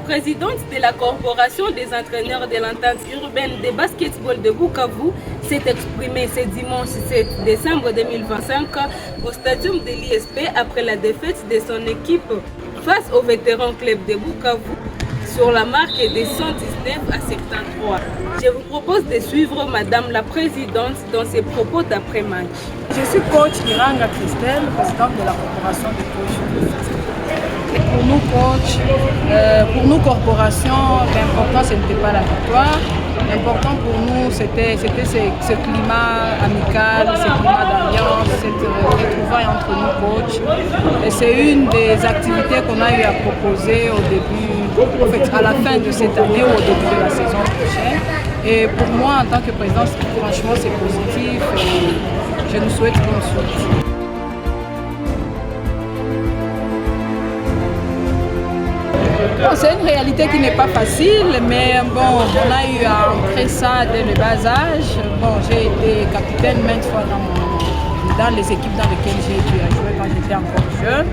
présidente de la Corporation des entraîneurs de l'entente urbaine de basketball de Bukavu s'est exprimée ce dimanche 7 décembre 2025 au stadium de l'ISP après la défaite de son équipe face au vétéran club de Bukavu sur la marque de 119 à 73. Je vous propose de suivre Madame la Présidente dans ses propos d'après-match. Je suis coach Iranga Christelle, présidente de la Corporation des coachs. Pour nous, coach, pour nous, corporation, l'important, ce n'était pas la victoire. L'important pour nous, c'était ce climat amical, ce climat d'ambiance, cette retrouvaille entre nous, coach. Et c'est une des activités qu'on a eu à proposer au début, en fait, à la fin de cette année ou au début de la saison prochaine. Et pour moi, en tant que présidente, franchement, c'est positif et je nous souhaite bonne suite. Bon, c'est une réalité qui n'est pas facile, mais bon, on a eu à entrer ça dès le bas âge. Bon, j'ai été capitaine maintes fois dans les équipes dans lesquelles j'ai pu jouer quand j'étais encore jeune.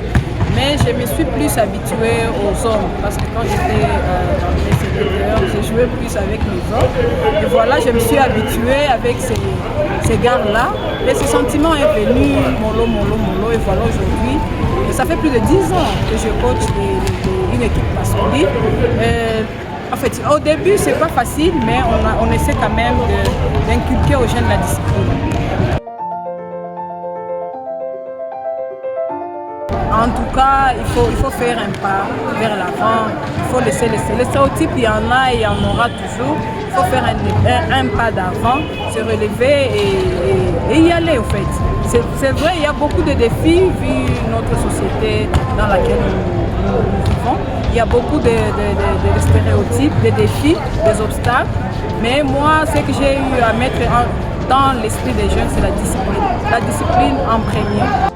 Mais je me suis plus habituée aux hommes parce que quand j'étais dans les sélecteurs, j'ai joué plus avec les hommes. Et voilà, je me suis habituée avec ces gars-là. Et ce sentiment est venu mollo. Et voilà aujourd'hui. Et ça fait plus de 10 ans que je coach une équipe masculine. En fait, au début, c'est pas facile, mais on essaie quand même d'inculquer aux jeunes la discipline. En tout cas, il faut faire un pas vers l'avant, il faut laisser les stéréotypes, il y en a et il y en aura toujours. Il faut faire un pas d'avant, se relever et y aller, en fait. C'est vrai, il y a beaucoup de défis vu notre société dans laquelle nous vivons. Il y a beaucoup de stéréotypes, de défis, des obstacles. Mais moi, ce que j'ai eu à mettre dans l'esprit des jeunes, c'est la discipline. La discipline en premier.